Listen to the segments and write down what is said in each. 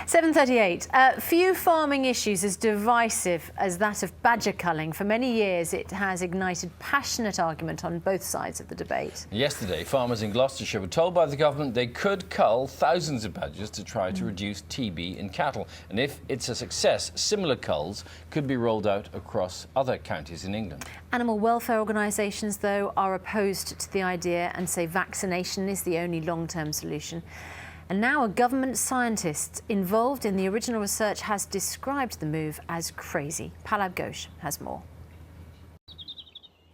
7:38. Few farming issues as divisive as that of badger culling. For many years, it has ignited passionate argument on both sides of the debate. Yesterday, farmers in Gloucestershire were told by the government they could cull thousands of badgers to try to reduce TB in cattle. And if it's a success, similar culls could be rolled out across other counties in England. Animal welfare organisations, though, are opposed to the idea and say vaccination is the only long-term solution. And now a government scientist involved in the original research has described the move as crazy. Palab Ghosh has more.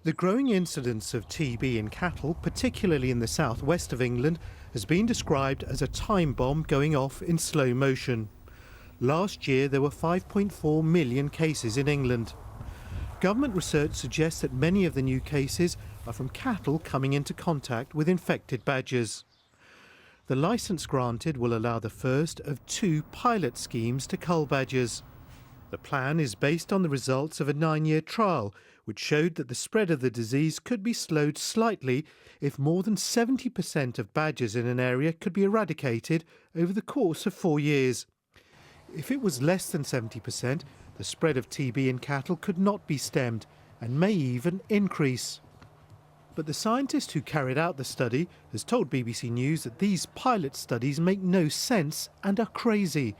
The growing incidence of TB in cattle, particularly in the southwest of England, has been described as a time bomb going off in slow motion. Last year there were 5.4 million cases in England. Government research suggests that many of the new cases are from cattle coming into contact with infected badgers. The licence granted will allow the first of 2 pilot schemes to cull badgers. The plan is based on the results of a 9-year trial, which showed that the spread of the disease could be slowed slightly if more than 70% of badgers in an area could be eradicated over the course of 4 years. If it was less than 70%, the spread of TB in cattle could not be stemmed and may even increase. But the scientist who carried out the study has told BBC News that these pilot studies make no sense and are crazy.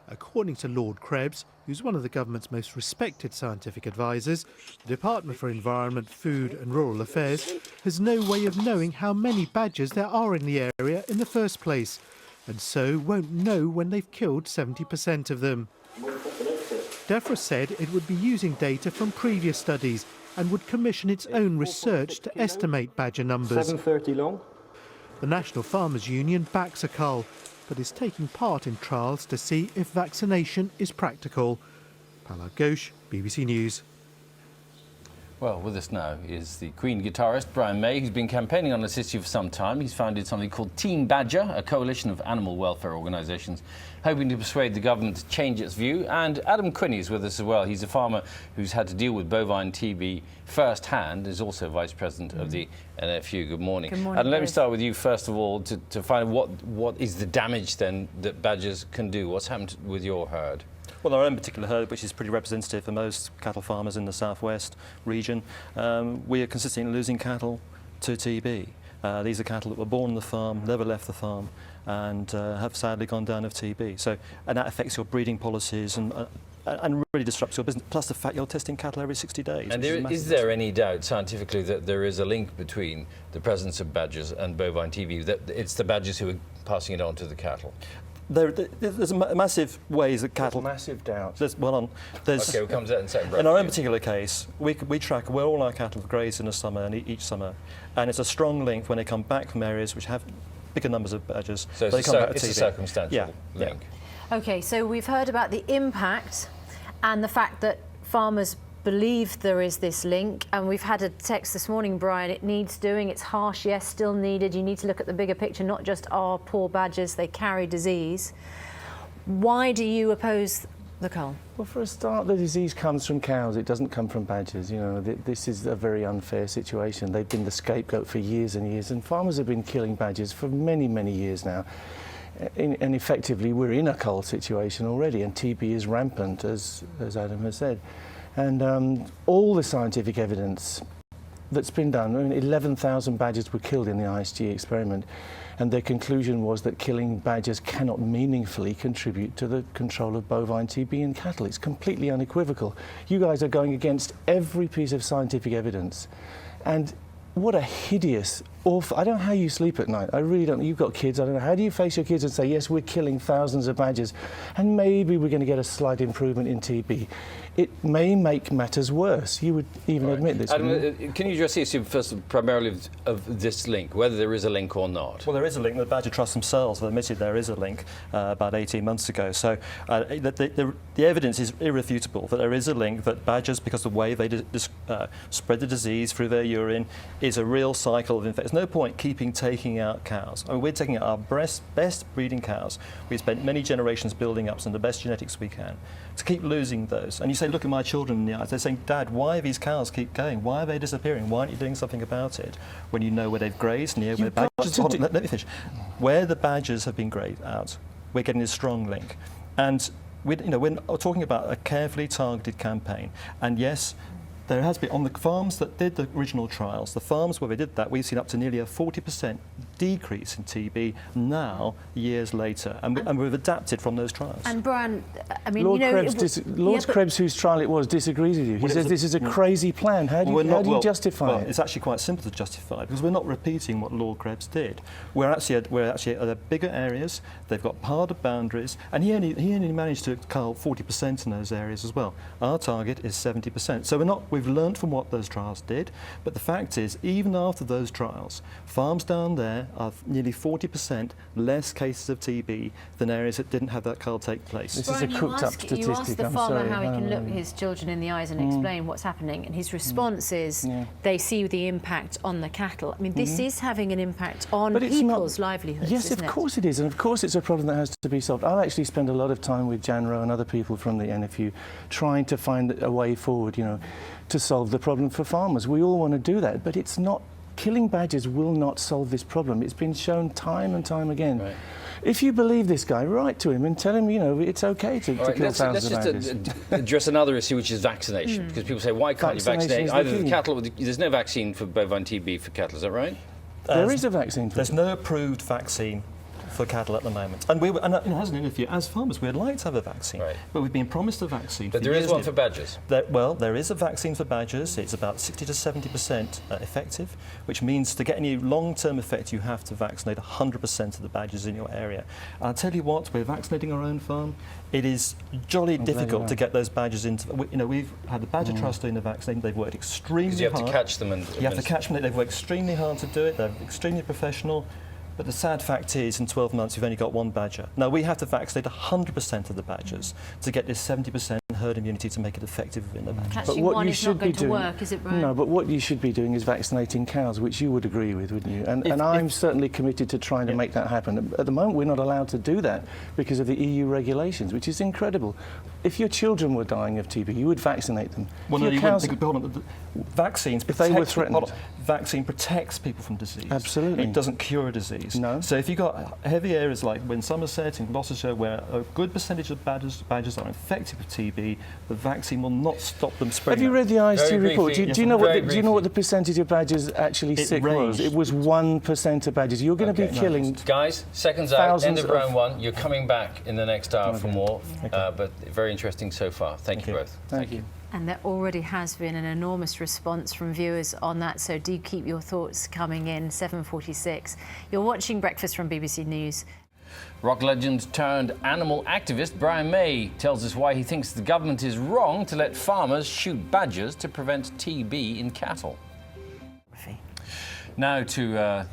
According to Lord Krebs, who's one of the government's most respected scientific advisers, the Department for Environment, Food and Rural Affairs has no way of knowing how many badgers there are in the area in the first place, and so won't know when they've killed 70% of them. DEFRA said it would be using data from previous studies and would commission its own research to estimate badger numbers. 7:30 long. The National Farmers Union backs a cull, but is taking part in trials to see if vaccination is practical. Palab Ghosh, BBC News. Well, with us now is the Queen guitarist Brian May, who's been campaigning on this issue for some time. He's founded something called Team Badger, a coalition of animal welfare organisations, hoping to persuade the government to change its view. And Adam Quinney is with us as well. He's a farmer who's had to deal with bovine TB firsthand, is also Vice President of the NFU. Good morning. Good morning. And let me start with you, first of all, to find out what is the damage, then, that badgers can do. What's happened with your herd? Well, our own particular herd, which is pretty representative for most cattle farmers in the southwest region, we are consistently losing cattle to TB. These are cattle that were born on the farm, never left the farm, and have sadly gone down of TB. So, and that affects your breeding policies and really disrupts your business. Plus the fact you're testing cattle every 60 days. And is there any doubt scientifically that there is a link between the presence of badgers and bovine TB? That it's the badgers who are passing it on to the cattle? There's massive ways that cattle... There's massive doubt. Okay, we'll come to that in a second. In our own particular case, we track where all our cattle graze in the summer and each summer, and it's a strong link when they come back from areas which have bigger numbers of badgers. So it's a circumstantial link. Yeah. OK, so we've heard about the impact and the fact that farmers believe there is this link, and we've had a text this morning, Brian, it needs doing, it's harsh, yes, still needed. You need to look at the bigger picture, not just our poor badgers, they carry disease. Why do you oppose the cull? Well, for a start, the disease comes from cows. It doesn't come from badgers. You know, this is a very unfair situation. They've been the scapegoat for years and years, and farmers have been killing badgers for many, many years now. And effectively, we're in a cull situation already, and TB is rampant, as Adam has said. And all the scientific evidence that's been done, I mean, 11,000 badgers were killed in the ISG experiment, and their conclusion was that killing badgers cannot meaningfully contribute to the control of bovine TB in cattle. It's completely unequivocal. You guys are going against every piece of scientific evidence. And what a hideous, awful... I don't know how you sleep at night. I really don't. You've got kids. I don't know. How do you face your kids and say, yes, we're killing thousands of badgers, and maybe we're going to get a slight improvement in TB? It may make matters worse. You would even admit this. Adam, can you address the issue first, primarily of this link, whether there is a link or not? Well, there is a link. The Badger Trust themselves have admitted there is a link about 18 months ago. So the evidence is irrefutable that there is a link, that badgers, because of the way they spread the disease through their urine, is a real cycle of infection. There's no point taking out cows. I mean, we're taking out our best breeding cows. We've spent many generations building up some of the best genetics we can. To keep losing those. And you say, look at my children in the eyes. They're saying, Dad, why these cows keep going? Why are they disappearing? Why aren't you doing something about it? When you know where they've grazed, near where badgers... Let me finish. Where the badgers have been grazed out, we're getting a strong link. And we're talking about a carefully targeted campaign. And yes, there has been, on the farms that did the original trials, the farms where we did that, we've seen up to nearly a 40% decrease in TB now, years later. And we've adapted from those trials. And Brian, I mean, Lord Krebs, yeah, Krebs, whose trial it was, disagrees with you. He says this is a crazy plan. How do you justify it? It's actually quite simple to justify because we're not repeating what Lord Krebs did. We're actually at bigger areas. They've got harder boundaries, and he only managed to cull 40% in those areas as well. Our target is 70%. So we've learned from what those trials did, but the fact is, even after those trials, farms down there are nearly 40% less cases of TB than areas that didn't have that cull take place. This is a cooked-up statistic. You asked the I'm farmer sorry. how he can look his children in the eyes and explain what's happening, and his response is they see the impact on the cattle. I mean, this is having an impact on people's livelihoods. Yes, of course it is, and of course it's a problem that has to be solved. I'll actually spend a lot of time with Janro and other people from the NFU trying to find a way forward, to solve the problem for farmers. We all want to do that, but it's not. Killing badgers will not solve this problem. It's been shown time and time again. Right. If you believe this guy, write to him and tell him, it's okay to kill thousands of badgers. Let's just address another issue, which is vaccination. Because people say, why can't you vaccinate either the cattle? There's no vaccine for bovine TB for cattle, is that right? There is a vaccine for it. There's no approved vaccine for cattle at the moment. And as an interview, as farmers, we'd like to have a vaccine, but we've been promised a vaccine. But there is one for badgers. There is a vaccine for badgers. It's about 60 to 70% effective, which means to get any long-term effect, you have to vaccinate 100% of the badgers in your area. And I'll tell you what, we're vaccinating our own farm. It is jolly difficult to get those badgers into. We've had the badger trust doing the vaccine. They've worked extremely hard. Because you have to catch them and you have to catch them. They've worked extremely hard to do it. They're extremely professional. But the sad fact is, in 12 months, you've only got one badger. Now, we have to vaccinate 100% of the badgers to get this 70% herd immunity to make it effective in the badgers. Catching one is not going to work, is it, Brian? No, but what you should be doing is vaccinating cows, which you would agree with, wouldn't you? And I'm certainly committed to trying to make that happen. At the moment, we're not allowed to do that because of the EU regulations, which is incredible. If your children were dying of TB, you would vaccinate them. Well, no, you wouldn't think, hold on, vaccines if they were threatened. Vaccine protects people from disease. Absolutely. It doesn't cure a disease. No. So if you've got heavy areas like in Somerset, in Gloucestershire, where a good percentage of badgers are infected with TB, the vaccine will not stop them spreading. Have you read the IST report? Do you know what the percentage of badgers actually sick was? It was 1% of badgers. You're going to be killing. Guys, seconds out, end of round one. You're coming back in the next hour for more, but very interesting so far. Thank you both. Thank you. And there already has been an enormous response from viewers on that, so do keep your thoughts coming in. 7:46. You're watching Breakfast from BBC News. Rock legend turned animal activist Brian May tells us why he thinks the government is wrong to let farmers shoot badgers to prevent TB in cattle. Now to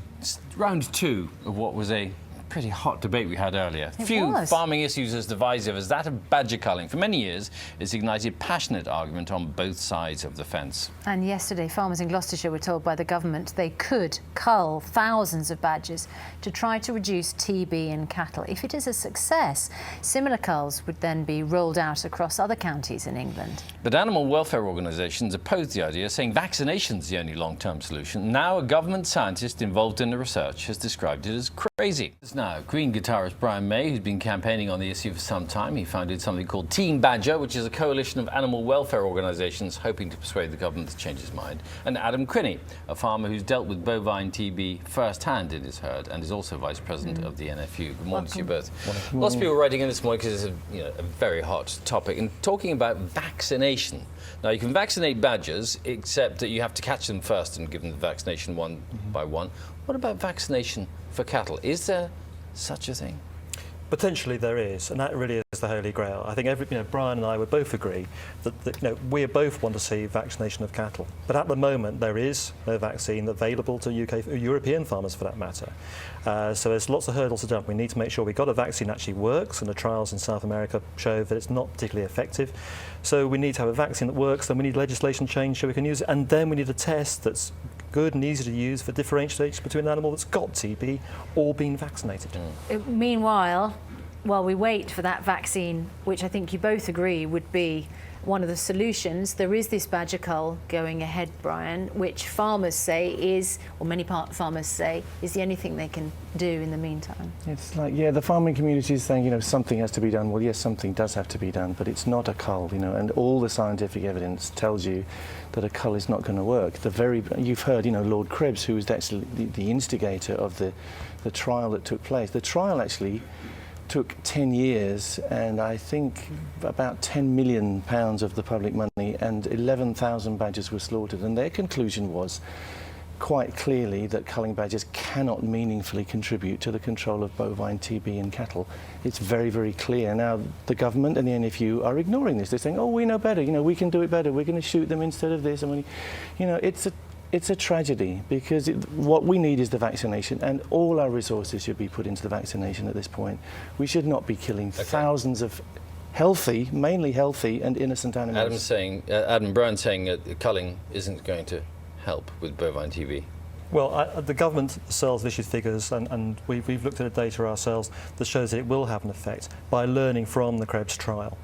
round two of what was a pretty hot debate we had earlier. Few farming issues as divisive as that of badger culling. For many years, it's ignited passionate argument on both sides of the fence. And yesterday, farmers in Gloucestershire were told by the government they could cull thousands of badgers to try to reduce TB in cattle. If it is a success, similar culls would then be rolled out across other counties in England. But animal welfare organisations opposed the idea, saying vaccination's the only long-term solution. Now a government scientist involved in the research has described it as crazy. Now, Queen guitarist Brian May, who's been campaigning on the issue for some time, he founded something called Team Badger, which is a coalition of animal welfare organisations hoping to persuade the government to change its mind. And Adam Quinney, a farmer who's dealt with bovine TB firsthand in his herd and is also vice president of the NFU. Good morning to you both. Lots of people writing in this morning because it's a very hot topic and talking about vaccination. Now, you can vaccinate badgers, except that you have to catch them first and give them the vaccination one by one. What about vaccination for cattle? Is there such a thing? Potentially there is, and that really is the holy grail. I think Brian and I would both agree that we both want to see vaccination of cattle. But at the moment, there is no vaccine available to European farmers, for that matter. So there's lots of hurdles to jump. We need to make sure we've got a vaccine that actually works, and the trials in South America show that it's not particularly effective. So we need to have a vaccine that works, then we need legislation change so we can use it, and then we need a test that's good and easy to use for differentiation between an animal that's got TB or been vaccinated. Meanwhile, while we wait for that vaccine, which I think you both agree would be one of the solutions, there is this badger cull going ahead, Brian, which farmers say is, or many farmers say, is the only thing they can do in the meantime. It's like, yeah, the farming community is saying, you know, something has to be done. Well, yes, something does have to be done, but it's not a cull, you know, and all the scientific evidence tells you that a cull is not going to work. You've heard, you know, Lord Krebs, who was actually the instigator of the trial that took place. The trial actually took 10 years, and I think about £10 million of the public money, and 11,000 badgers were slaughtered. And their conclusion was quite clearly that culling badgers cannot meaningfully contribute to the control of bovine TB in cattle. It's very, very clear. Now, the government and the NFU are ignoring this. They're saying, oh, we know better, you know, we can do it better, we're going to shoot them instead of this. And you know, it's a tragedy, because what we need is the vaccination, and all our resources should be put into the vaccination at this point. We should not be killing thousands of healthy, mainly healthy and innocent animals. Brian's saying that culling isn't going to help with bovine TB. Well, the government themselves have issued figures, and we've looked at the data ourselves that shows that it will have an effect by learning from the Krebs trial.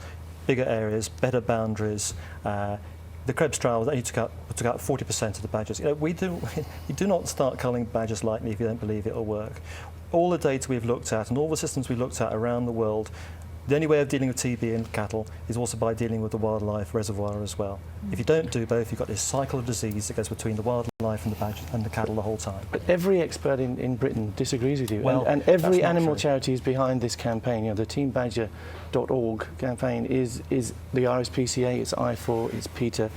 Bigger areas, better boundaries. The Krebs trial only took out 40% of the badgers. You know, you do not start culling badgers lightly if you don't believe it will work. All the data we've looked at and all the systems we've looked at around the world, the only way of dealing with TB in cattle is also by dealing with the wildlife reservoir as well. If you don't do both, you've got this cycle of disease that goes between the wildlife and the badger and the cattle the whole time. But every expert in Britain disagrees with you, well, and every animal charity is behind this campaign. You know, the teambadger.org campaign is the RSPCA, it's I4, it's PETA.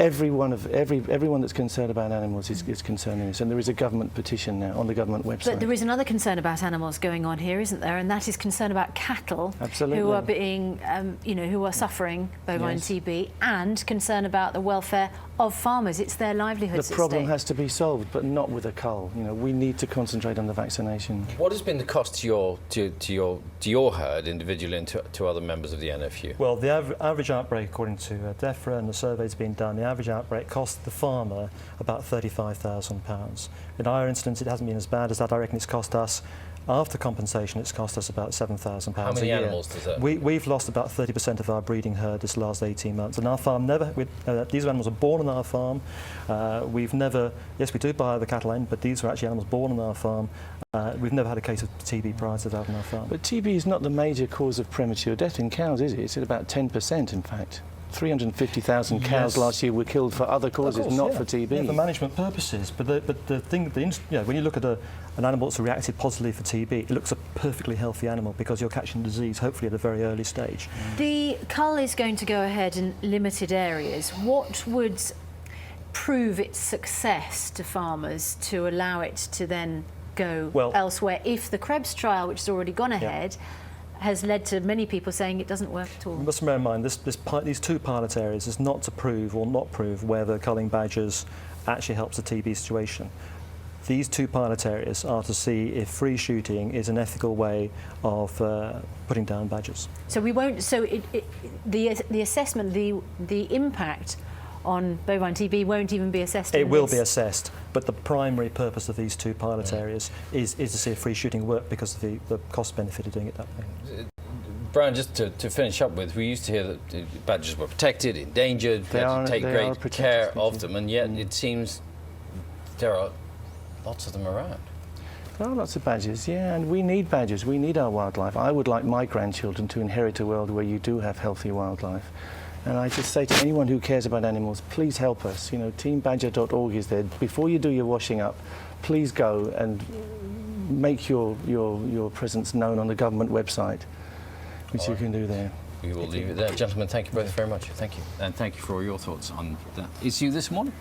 Everyone that's concerned about animals is concerned in this, and there is a government petition now on the government website. But there is another concern about animals going on here, isn't there? And that is concern about cattle. Absolutely. Who are being, who are suffering bovine TB, and concern about the welfare of farmers. It's their livelihoods. The problem has to be solved, but not with a cull. You know, we need to concentrate on the vaccination. What has been the cost to your herd individually and to other members of the NFU? Well, the average outbreak, according to DEFRA and the surveys being done, the average outbreak cost the farmer about £35,000. In our instance, it hasn't been as bad as that. I reckon it's cost us, after compensation, it's cost us about £7,000 a year. How many animals does that? We've lost about 30% of our breeding herd this last 18 months, and our farm these animals are born on our farm. Yes, we do buy the cattle end, but these are actually animals born on our farm. We've never had a case of TB prior to that on our farm. But TB is not the major cause of premature death in cows, is it? It's at about 10%, in fact. 350,000 cows last year were killed for other causes, not for TB. Yeah, for management purposes. But when you look at an animal that's reacted positively for TB, it looks a perfectly healthy animal because you're catching disease, hopefully at a very early stage. The cull is going to go ahead in limited areas. What would prove its success to farmers to allow it to then go elsewhere if the Krebs trial, which has already gone ahead, has led to many people saying it doesn't work at all? You must bear in mind, these two pilot areas is not to prove or not prove whether culling badgers actually helps the TB situation. These two pilot areas are to see if free shooting is an ethical way of putting down badgers. So we won't. So the assessment, the impact on bovine TB won't even be assessed. It will be assessed, but the primary purpose of these two pilot areas is to see if free shooting work because of the cost benefit of doing it that way. Brian, just to finish up with, we used to hear that badgers were protected, endangered, we had to take great care of them, and yet it seems there are lots of them around. There are lots of badgers, yeah, and we need badgers. We need our wildlife. I would like my grandchildren to inherit a world where you do have healthy wildlife. And I just say to anyone who cares about animals, please help us. You know, teambadger.org is there. Before you do your washing up, please go and make your presence known on the government website, which you can do there. We will leave it there. Gentlemen, thank you both very much. Thank you. And thank you for all your thoughts on that issue this morning.